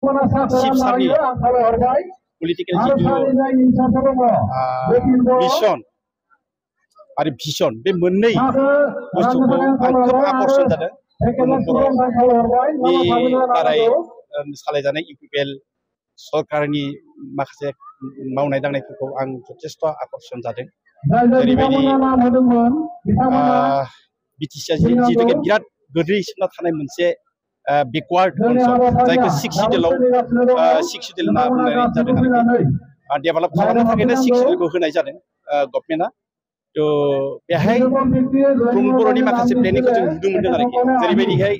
शिबसानि political जितु mission आरो vision बे मोननै बुस्थुखौ आं खोब आकर्षण जादों बर'नि दाराय सालायजानाय इउपिपिएल सरकारनि माखासे मावनाय दांनायफोरखौ आं जथेस्थ' आकर्षण जादों जेरैबायदि बिटिसिआ जिहेतु बिराद गोग्लैसोना थानाय मोनसे बेकवार्ड ओनसोल जायखौ सिक्स सिडिउलाव होनना बुंनाय जादों आरोखि डेभेलप खालामनो थाखायनो सिक्स सिडिउलखौ होनाय जादों गभर्नमेन्टआ तो बेहाय प्रमद बर'नि माखासे प्लेनिंखौ जों नुनो मोनदों आरोखि जेरैबायदिहाय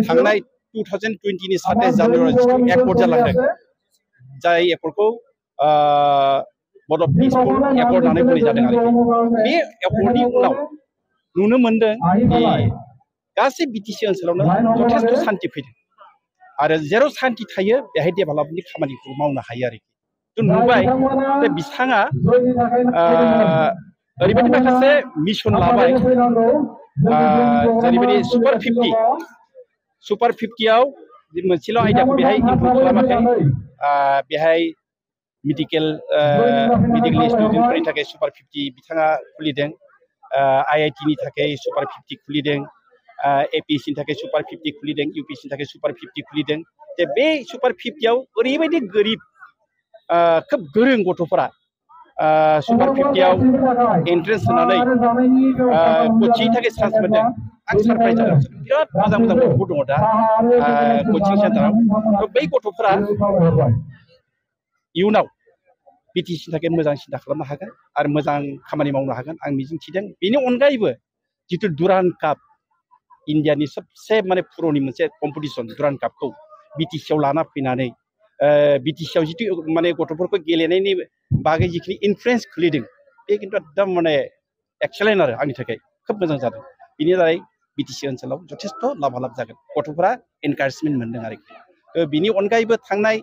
थांनाय 2020 नि 27 जानुवारियाव एयारपर्ट जालांदों जाय एयारपर्टखौ बड' पिसफुल एयारपर्ट होननानै बुंनाय जादों आरोखि बे एयारपर्टनि उनाव नुनो मोनदों गासै बिटिसि ओनसोलावनो जथेस्थ' सान्थि फैदों आरो जेराव सान्थि थायो बेहाय डेभेलपमेन्टनि खामानिखौ मावनो हायो आरोखि तो नुबाय जे बिथाङा ओरैबायदि माखासे मिशन लाबाय जेरैबायदि सुपार 50आव मोनसेल' आयदाखौ बेहाय इनक्लुड खालामाखै बेहाय मेडिकेल स्टुडेन्टफोरनि थाखाय सुपार 50 बिथाङा खुलिदों IIT नि थाखाय सुपार 50 खुलिदों APSC नि थाखाय सुपार 50 खुलिदों UPSC नि थाखाय सुपार 50 खुलिदों जे बे सुपार 50आव ओरैबायदि गोरिब खोब गोरों गथ'फोरा सुपार 50आव एन्ट्रेन्स होनानै कचिंनि थाखाय चान्स मोनदों आं सारप्राइज जादों बिराद मोजां मोजां गथ'फोर दङ दा कचिं सेन्टाराव बै गथ'फोरा इयुनाव बिटिसिनि थाखाय मोजां सिन्था खालामनो हागोन आरो मोजां खामानि मावनो हागोन आं मिजिंथिदों बेनि अनगायैबो जितु दुरान्ड काप इन्डियानि सबसे माने पुर'नि मोनसे कम्पिटिसन दुरान्ड कापखौ बिटिसिआव लाना फैनानै बिटिसिआव जितु माने गथ'फोरखौ गेलेनायनि बागै जिखिनि इनफ्लुयेन्स खोलैदों बे खिन्थु एकदम माने एक्सेलेन्ट आरो आंनि थाखाय खोब मोजां जादों बिनि दारै बिटिसि ओनसोलाव जथेस्थ' लाभ जागोन गथ'फोरा एनकारेजमेन्ट मोनदों आरोखि बिनि अनगायैबो थांनाय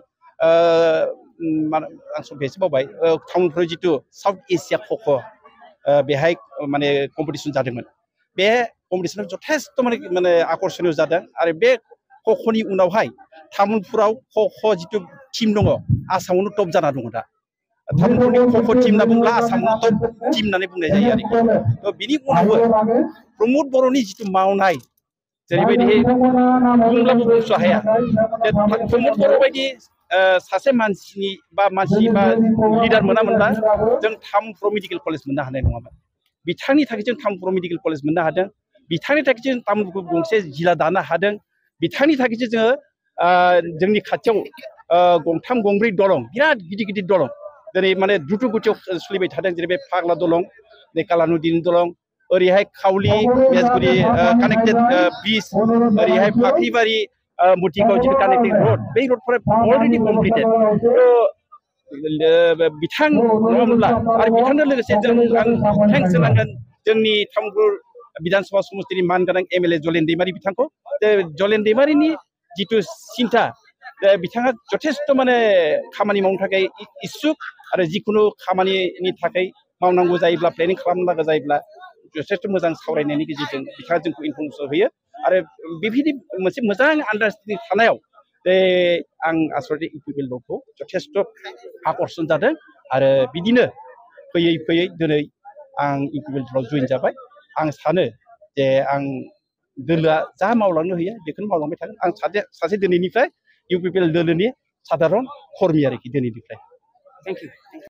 आं सब्बायसो बावबाय टाउनफोराव जितु साउथ एसिया खख' बेहाय माने कम्पिटिसन जादोंमोन बे कम्पिटिसनाव जथेस्थ' माने आकर्षणीय जादों आरो बे खख'नि उनावहाय तामुलपुराव खख' जितु टीम दङ आसामावनो टप जाना दङ दा तामुलपुरनि खख' टीम होनना बुङोब्ला आसामावनो टप टीम होननानै बुंनाय जायो आरोखि बिनि उनावबो प्रमद बर'नि जितु मावनाय जेरैबायदि बुंब्लाबो बुंस' हाया प्रमद बर' बायदि सासे मानसि बा लिडार मोनामोनब्ला जों तामुलपुराव मेडिकेल कलेज मोननो हानाय नङामोन बिथांनि थाखाय जों तामुलपुराव मेडिकेल कलेज मोननो हादों बिथांनि थाखाय जों तामुलपुरखौ गंसे जिल्ला दानो हादों बिथांनि थाखायसो जोङो जोंनि खाथियाव गंथाम गंब्रै दलं बिराद गिदिर गिदिर दलं दिनै माने द्रुत गतियाव सोलिबाय थादों जेरै बे फाग्ला दलं बे कालानुदिन दलं ओरैहाय खावलि मेजगुरि कानेक्टेड ब्रिज ओरैहाय फाख्रिबारि मुथिगाव जितु कानेक्टिं रोड बै रोडफोरा अलरेडि कमप्लिटेड बिथां नङामोनब्ला आरो बिथांनो लोगोसे जों आं थेंक्स होनांगोन जोंनि तामुलपुर विधानसभा समष्टिनि मानगोनां MLA जलेन दैमारि बिथांखौ जलेन दैमारिनि जितु सिन्था बिथाङा जथेस्थ' माने खामानि मावनो थाखाय इस्सुक आरो जिखुनु खामानिनि थाखाय मावनांगौ जायोब्ला प्लेनिं खालामनांगौ जायोब्ला जथेस्थ' मोजां सावरायनायनि गेजेरजों बिथाङा जोंखौ इनफरमेसन होयो आरो बेबायदि मोनसे मोजां आन्डारस्टेन्डिं थानायाव आं आसलथे इउपिपिएल ल'खौ जथेस्थ' आकर्षण जादों आरो बिदिनो फैयै फैयै दिनै आं इउपिपिएल ल'आव जइन जाबाय आं सानो जे आं दोलोआ जा मावलांनो होयो बेखौनो मावलांबाय थागोन आं सासे दिनैनिफ्राय इउपिपिएल दोलोनि साधारन कर्मि आरोखि दिनैनिफ्राय थेंक इउ